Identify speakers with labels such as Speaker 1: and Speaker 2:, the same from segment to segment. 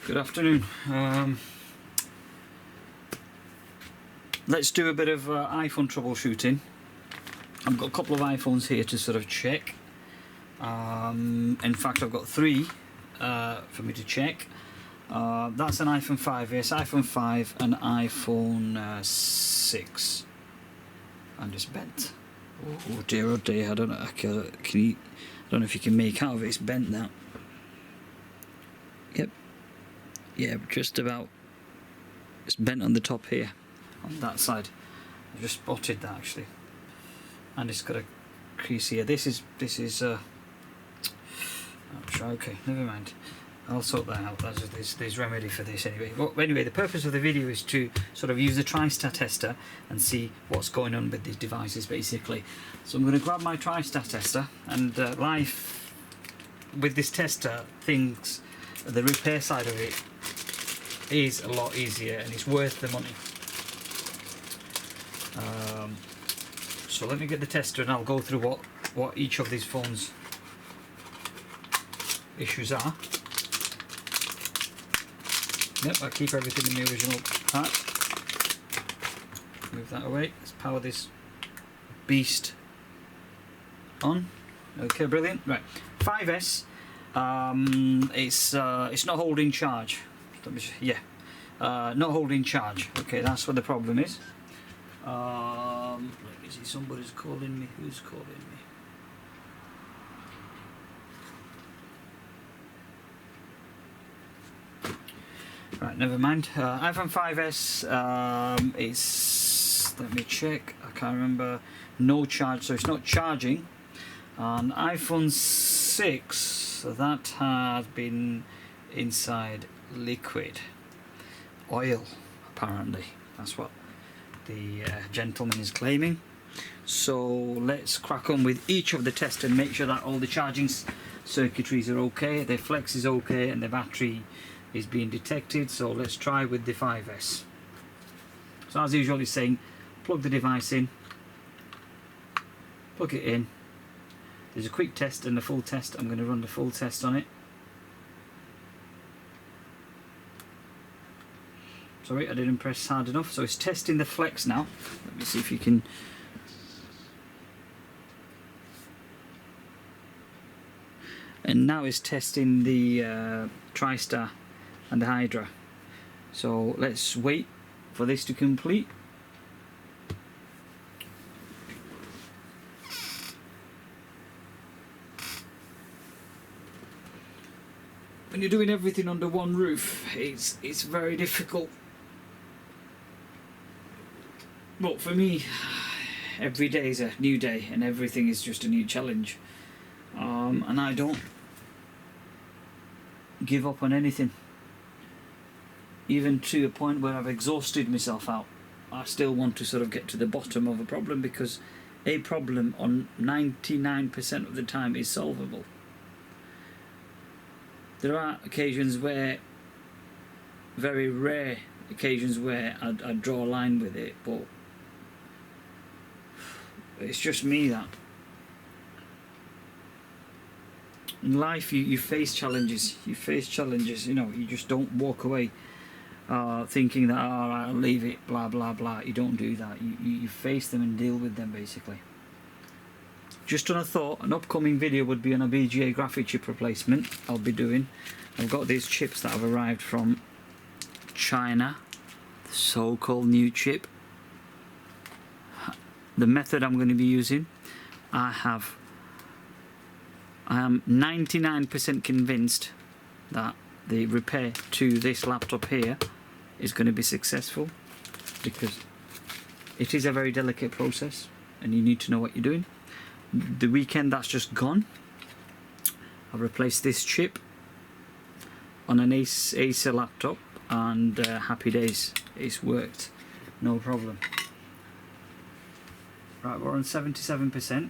Speaker 1: Good afternoon. Let's do a bit of iPhone troubleshooting. I've got a couple of iPhones here to sort of check. In fact, I've got three for me to check. That's an iPhone 5S, iPhone 5 and iPhone 6. And it's bent. Oh dear, I don't know. I don't know if you can make out of it. It's bent now. Yep. Yeah, just about. It's bent on the top here, on that side. I just spotted that actually, and it's got a crease here. This is. Okay, never mind. I'll sort that out. There's remedy for this anyway. But anyway, the purpose of the video is to sort of use the TriStar tester and see what's going on with these devices basically. So I'm going to grab my TriStar tester, and life with this tester, the repair side of it is a lot easier and it's worth the money. So let me get the tester and I'll go through what each of these phones issues are. Yep, I keep everything in the original pack. Move that away. Let's power this beast on. Okay, brilliant. Right, 5S. It's not holding charge. Not holding charge. Okay, that's what the problem is. Let me see. Somebody's calling me. Who's calling me? Right, never mind. iPhone 5S, it's, let me check, I can't remember, no charge, so it's not charging. On iPhone 6, so that has been inside liquid oil, apparently. That's what the gentleman is claiming. So let's crack on with each of the tests and make sure that all the charging circuitries are okay, the flex is okay, and the battery is being detected. So let's try with the 5S. So as usual, it's saying plug the device in, plug it in. There's a quick test and a full test. I'm going to run the full test on it. Sorry, I didn't press hard enough. So it's testing the flex now. Let me see if you can. And now it's testing the TriStar and the Hydra. So let's wait for this to complete. When you're doing everything under one roof, it's very difficult. But for me, every day is a new day and everything is just a new challenge. And I don't give up on anything. Even to a point where I've exhausted myself out, I still want to sort of get to the bottom of a problem, because a problem on 99% of the time is solvable. There are occasions where, very rare occasions where I'd draw a line with it, but it's just me that in life you face challenges. You know, you just don't walk away thinking that, oh, I'll leave it, blah blah blah. You don't do that. You face them and deal with them basically. Just on a thought, an upcoming video would be on a BGA graphic chip replacement I'll be doing. I've got these chips that have arrived from China, the so-called new chip. The method I'm going to be using, I am 99% convinced that the repair to this laptop here is going to be successful, because it is a very delicate process and you need to know what you're doing. The weekend that's just gone, I've replaced this chip on an Acer laptop, and happy days, it's worked, no problem. Right, we're on 77%.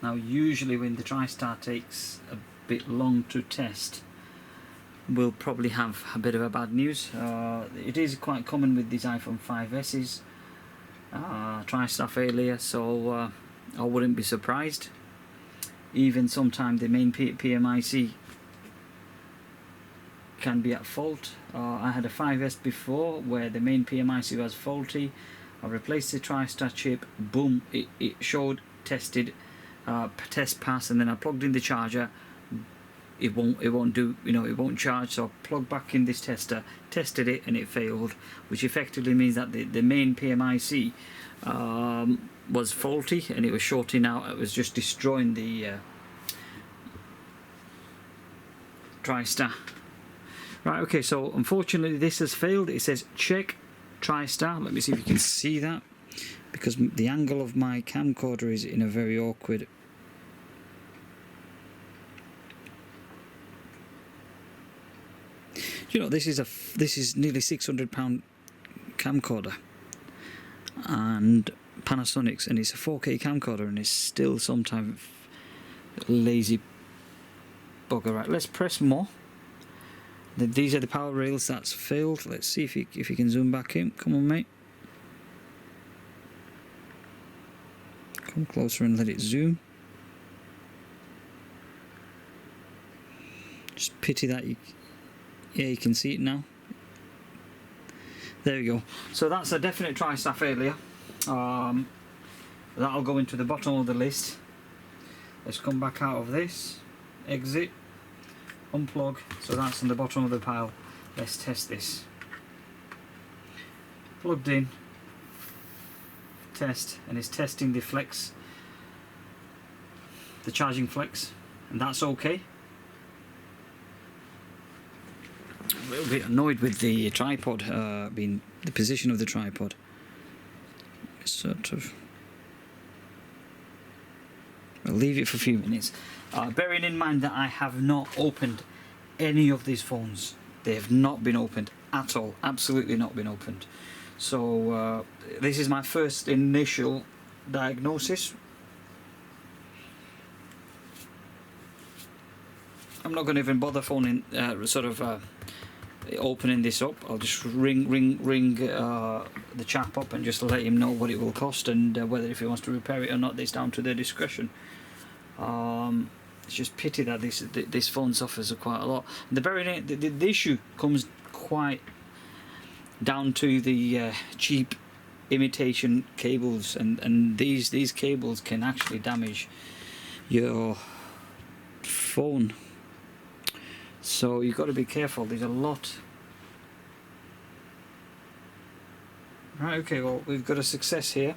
Speaker 1: Now usually when the TriStar takes a bit long to test, we'll probably have a bit of a bad news. It is quite common with these iPhone 5Ss, TriStar failure, so I wouldn't be surprised. Even sometimes the main PMIC can be at fault. I had a 5S before where the main PMIC was faulty. I replaced the TriStar chip, boom, it showed tested, test pass, and then I plugged in the charger. It won't do, it won't charge. So I plugged back in this tester, tested it, and it failed, which effectively means that the main PMIC was faulty and it was shorting out. It was just destroying the TriStar. Right, okay, so unfortunately this has failed. It says check TriStar. Let me see if you can see that, because the angle of my camcorder is in a very awkward. This is nearly £600 camcorder, and Panasonic's, and it's a 4K camcorder, and it's still sometimes lazy bugger. Right, let's press more. These are the power rails that's failed. Let's see if you can zoom back in. Come on, mate. Come closer and let it zoom. Just pity that you can see it now. There we go. So that's a definite TriStar failure. That'll go into the bottom of the list. Let's come back out of this. Exit. Unplug. So that's on the bottom of the pile. Let's test this. Plugged in. Test, and it's testing the flex, the charging flex, and that's okay. A little bit annoyed with the tripod being the position of the tripod. Sort of. I'll leave it for a few minutes. Bearing in mind that I have not opened any of these phones. They have not been opened at all. Absolutely not been opened. So this is my first initial diagnosis. I'm not going to even bother phoning, opening this up. I'll just ring the chap up and just let him know what it will cost, and whether if he wants to repair it or not, it's down to their discretion. It's just pity that this phone suffers quite a lot. The issue comes quite down to the cheap imitation cables, and these cables can actually damage your phone. So you've got to be careful. There's a lot. Right, okay, well, we've got a success here.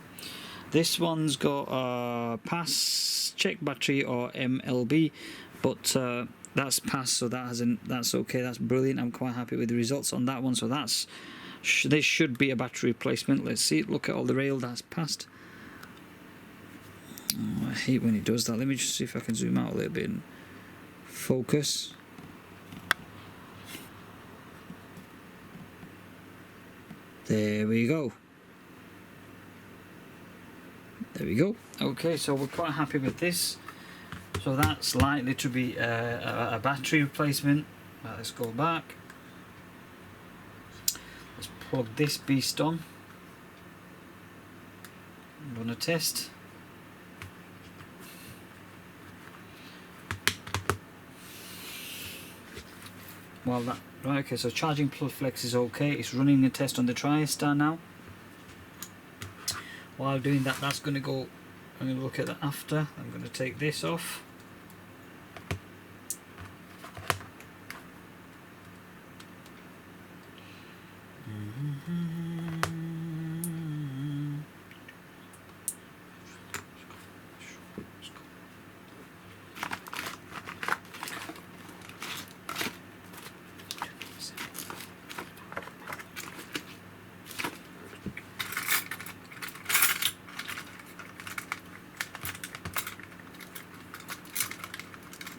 Speaker 1: This one's got pass, check battery or MLB, but that's pass, so that's okay, that's brilliant. I'm quite happy with the results on that one. So this should be a battery replacement. Let's see, look at all the rail that's passed. Oh, I hate when it does that. Let me just see if I can zoom out a little bit and focus. There we go. There we go. Okay, so we're quite happy with this. So that's likely to be a battery replacement. Let's go back. Let's plug this beast on. Run a test. Well, right, okay, so charging flex is okay. It's running a test on the TriStar now. While doing that, that's going to go. I'm going to look at that after. I'm going to take this off.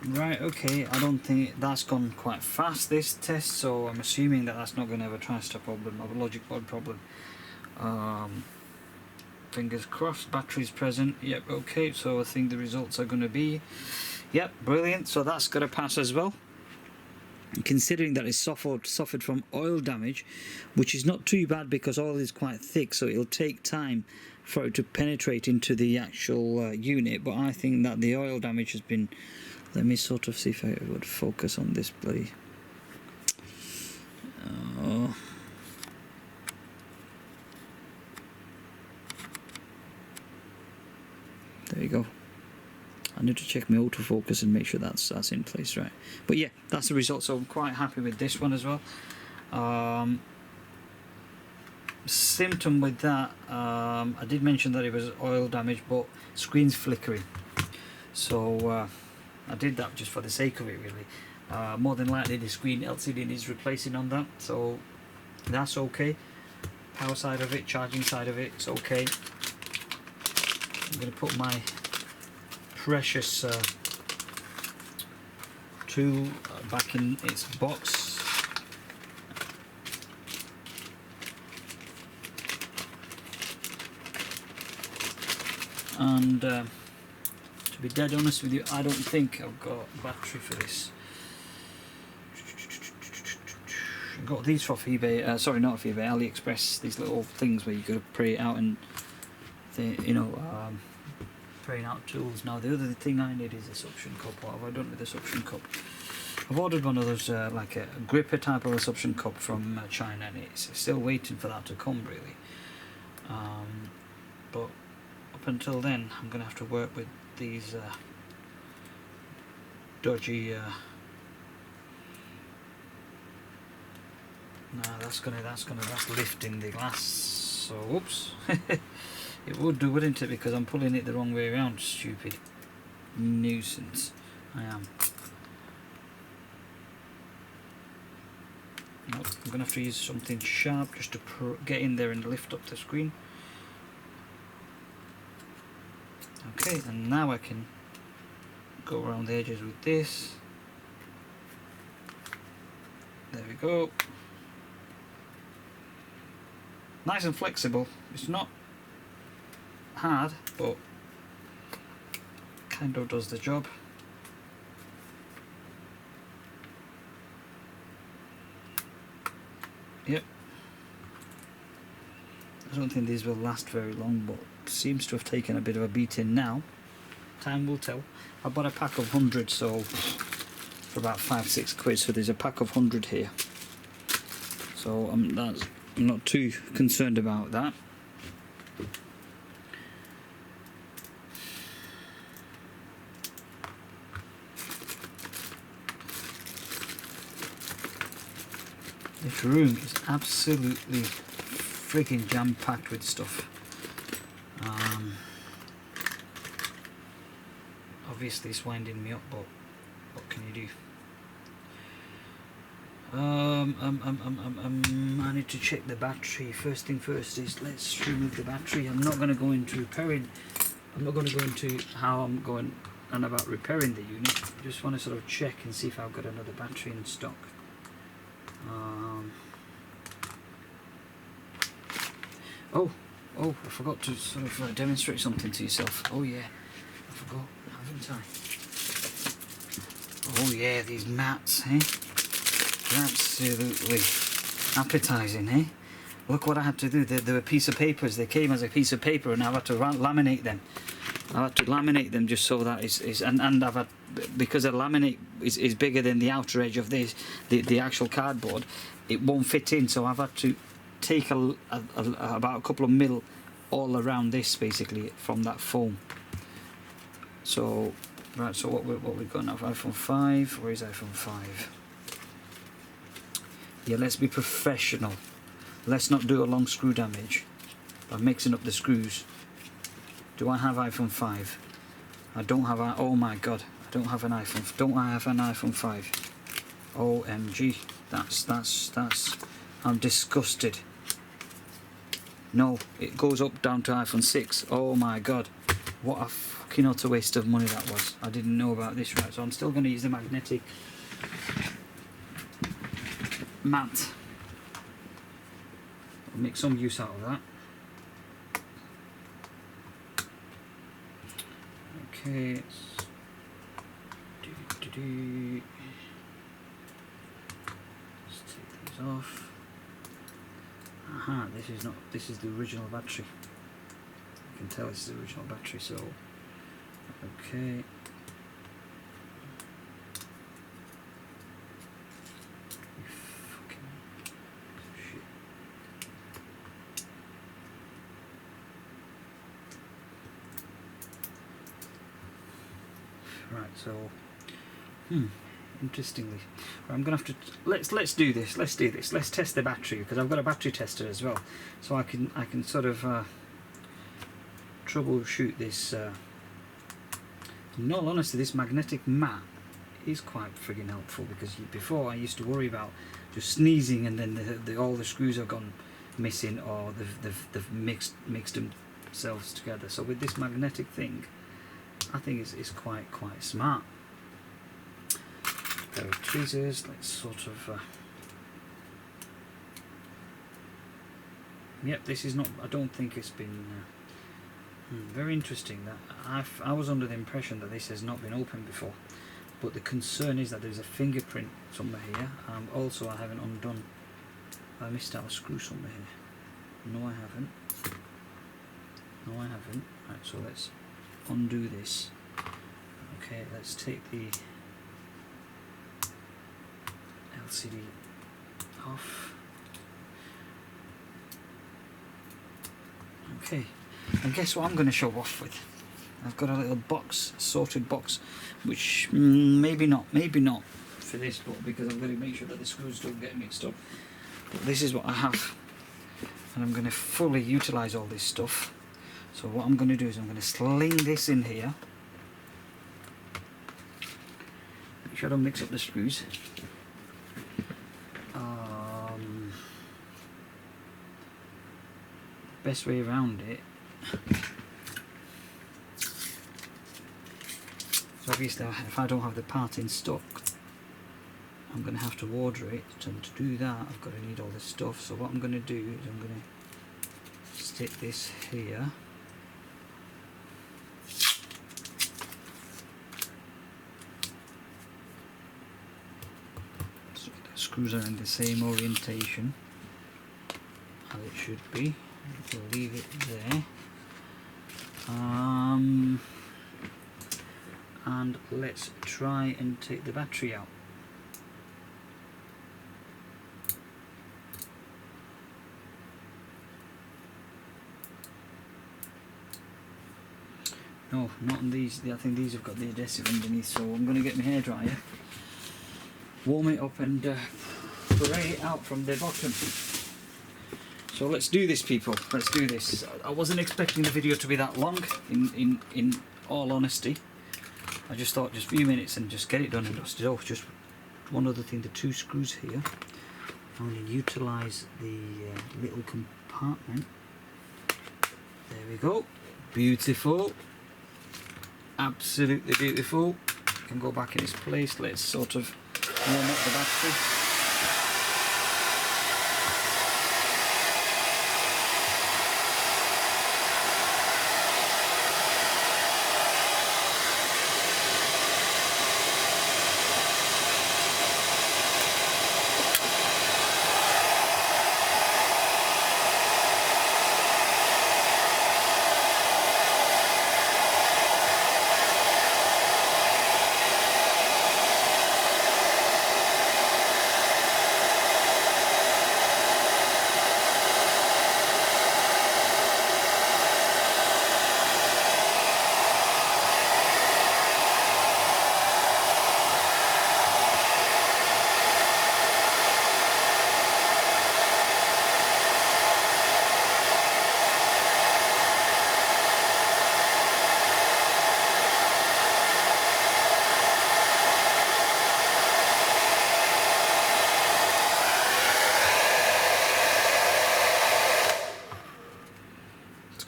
Speaker 1: Right, okay, I don't think that's gone quite fast, this test, so I'm assuming that that's not going to have a TriStar problem, or a logic board problem. Fingers crossed, battery's present, yep, okay, so I think the results are going to be, yep, brilliant, so that's going to pass as well. Considering that it suffered from oil damage, which is not too bad because oil is quite thick, so it'll take time for it to penetrate into the actual unit, but I think that the oil damage has been. Let me sort of see if I would focus on this bloody. to check my autofocus and make sure that's in place, right? But yeah, that's the result. So I'm quite happy with this one as well. Symptom with that, I did mention that it was oil damage, but screen's flickering. So I did that just for the sake of it, really. More than likely the screen LCD needs replacing on that, so that's okay. Power side of it, charging side of it, it's okay. I'm going to put my precious tool back in its box. And to be dead honest with you, I don't think I've got a battery for this. I got these off eBay, sorry, not off eBay, AliExpress, these little things where you got to pray it out and, praying out tools. Now the other thing I need is a suction cup. What have I done with the suction cup? I've ordered one of those, like a gripper type of a suction cup from China, and it's still waiting for that to come, really. But up until then, I'm going to have to work with these dodgy... that's lifting the glass, so whoops. It would do, wouldn't it, because I'm pulling it the wrong way around. Stupid nuisance I am. Nope, I'm going to have to use something sharp just to get in there and lift up the screen. Okay, and now I can go around the edges with this. There we go. Nice and flexible. It's not hard, but kind of does the job. Yep. I don't think these will last very long, but seems to have taken a bit of a beating now. Time will tell. I bought a pack of 100, so for about 5-6 quid. So there's a pack of 100 here. So I'm not too concerned about that. This room is absolutely freaking jam-packed with stuff. Obviously it's winding me up, but what can you do? I need to check the battery. First thing first is let's remove the battery. I'm not going to go into repairing. I'm not going to go into how I'm going and about repairing the unit. I just want to sort of check and see if I've got another battery in stock. Oh, I forgot to sort of demonstrate something to yourself. Oh yeah, I forgot, haven't I? Oh yeah, these mats, eh? Absolutely appetizing, eh? Look what I had to do. They were a piece of papers. They came as a piece of paper, and I had to laminate them. I had to laminate them just so that and I've had, because the laminate is bigger than the outer edge of this, the actual cardboard, it won't fit in. So I've had to take about a couple of mil all around this, basically, from that foam. So right, so what we've got now? iPhone 5. Where is iPhone 5? Yeah, let's be professional. Let's not do a long screw damage by mixing up the screws. Do I have iPhone 5? I don't have. Oh my god, I don't have an iPhone. Don't I have an iPhone 5? OMG, that's. I'm disgusted. No, it goes up down to iPhone 6. Oh my god, what a fucking utter waste of money that was. I didn't know about this, right? So I'm still going to use the magnetic mat. I'll make some use out of that. Okay, let's take these off. Aha, this is the original battery. You can tell this is the original battery, so okay. So, interestingly, I'm gonna have to let's do this. Let's do this. Let's test the battery, because I've got a battery tester as well, so I can sort of troubleshoot this. In all honesty, this magnetic mat is quite friggin' helpful, because before I used to worry about just sneezing and then all the screws have gone missing, or they've mixed themselves together. So with this magnetic thing, I think it's quite smart. Pair of tweezers. Let's sort of. Yep, this is not. I don't think it's been. Very interesting. That I was under the impression that this has not been opened before, but the concern is that there's a fingerprint somewhere here. Also, I haven't undone. I missed out a screw somewhere here. No, I haven't. No, I haven't. Right, so let's undo this. Okay, let's take the LCD off. Okay, and guess what I'm going to show off with? I've got a little box, sorted box, which maybe not for this, but because I'm going to make sure that the screws don't get mixed up. But this is what I have, and I'm going to fully utilise all this stuff. So what I'm going to do is I'm going to sling this in here. Make sure I don't mix up the screws. Best way around it. So obviously, if I don't have the part in stock, I'm going to have to order it, and to do that I've got to need all this stuff. So what I'm going to do is I'm going to stick this here. So the screws are in the same orientation as it should be. We'll leave it there. And let's try and take the battery out. No, not on these. I think these have got the adhesive underneath, so I'm going to get my hairdryer, warm it up, and spray it out from the bottom. So let's do this, people. Let's do this. I wasn't expecting the video to be that long, in all honesty. I just thought just a few minutes and just get it done and dust it off. Just one other thing, the two screws here. I'm going to utilise the little compartment. There we go. Beautiful. Absolutely beautiful. Can go back in its place. Let's sort of warm up the battery.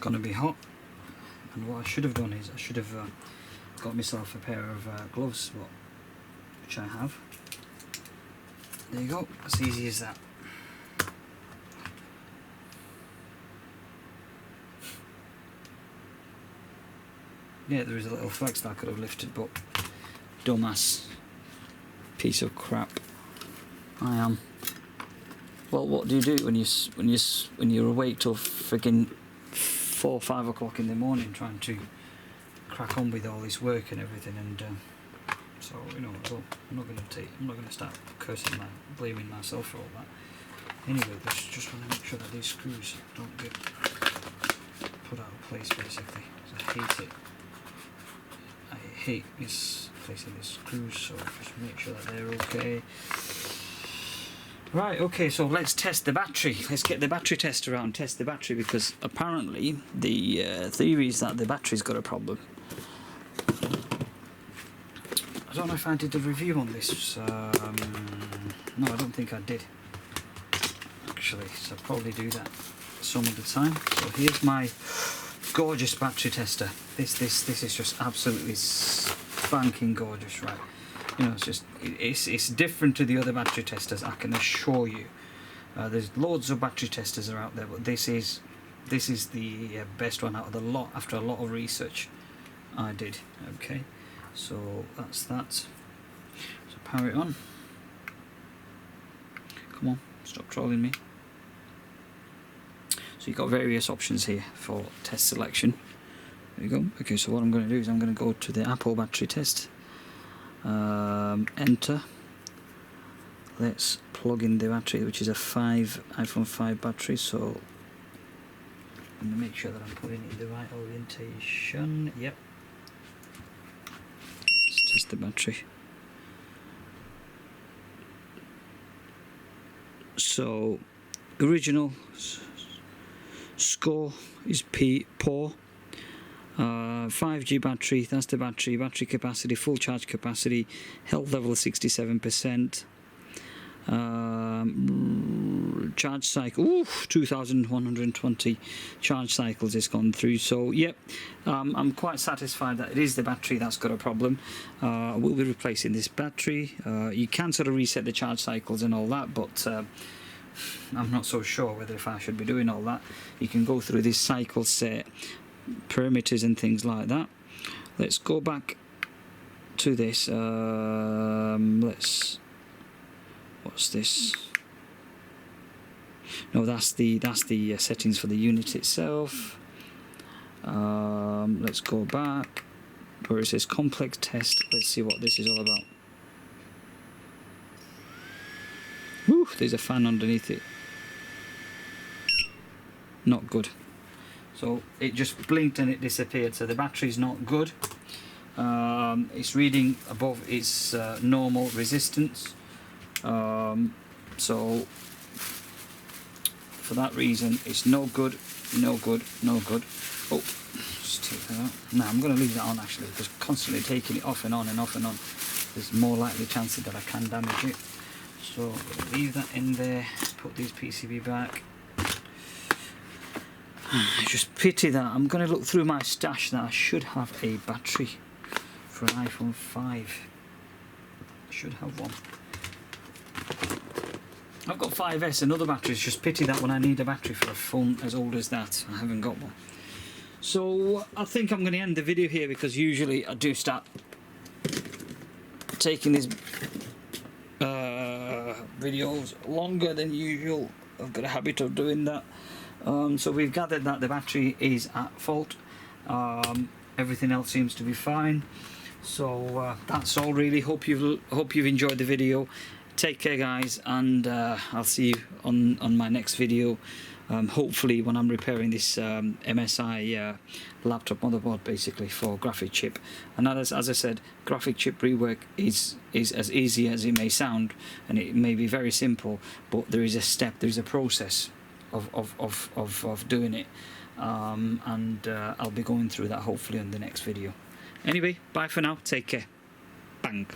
Speaker 1: Going to be hot, and what I should have done is I should have got myself a pair of gloves, which I have. There you go, as easy as that. Yeah, there is a little flex that I could have lifted, but dumbass piece of crap I am. Well, what do you do when you're awake till friggin' 4 or 5 o'clock in the morning trying to crack on with all this work and everything? And so, you know, well, I'm not going to start blaming myself for all that. Anyway, just want to make sure that these screws don't get put out of place, basically. I hate it. I hate this replacing the screws, so just make sure that they're okay. Right, okay, so let's test the battery. Let's get the battery tester out and test the battery, because apparently the theory is that the battery's got a problem. I don't know if I did a review on this. No, I don't think I did. Actually, so I'll probably do that some of the time. So here's my gorgeous battery tester. This is just absolutely spanking gorgeous, right? You know, it's different to the other battery testers, I can assure you. There's loads of battery testers are out there, but this is the best one out of the lot after a lot of research I did. Okay, so that's that. So power it on. Come on, stop trolling me. So you've got various options here for test selection. There you go. Okay, so what I'm going to do is I'm going to go to the Apple battery test. Enter. Let's plug in the battery, which is a iPhone 5 battery. So I'm going to make sure that I'm putting it in the right orientation. Yep. Let's test the battery. So original score is poor. 5G battery, that's the battery capacity, full charge capacity, health level 67%, charge cycle, 2,120 charge cycles it's gone through. So yep, I'm quite satisfied that it is the battery that's got a problem. We'll be replacing this battery. You can sort of reset the charge cycles and all that, but I'm not so sure whether if I should be doing all that. You can go through this cycle set parameters and things like that. Let's go back to this. What's this? No, that's the settings for the unit itself. Let's go back where it says complex test. Let's see what this is all about. Whew, there's a fan underneath it. Not good. So it just blinked and it disappeared, so the battery's not good. It's reading above its normal resistance, so for that reason it's no good. Oh, just take that out. No, I'm going to leave that on actually, because constantly taking it off and on and off and on, there's more likely chances that I can damage it. So leave that in there, put these PCB back. I just pity that I'm going to look through my stash that I should have a battery for an iPhone 5. I should have one. I've got 5S and other batteries. Just pity that when I need a battery for a phone as old as that, I haven't got one. So I think I'm going to end the video here, because usually I do start taking these videos longer than usual. I've got a habit of doing that. So we've gathered that the battery is at fault. Everything else seems to be fine. So that's all really. Hope you've enjoyed the video. Take care guys, and I'll see you on my next video. Hopefully when I'm repairing this MSI laptop motherboard, basically for graphic chip. And as I said, graphic chip rework is as easy as it may sound, and it may be very simple, but there is a step, there is a process of doing it, and I'll be going through that hopefully in the next video. Anyway, bye for now, take care, bang.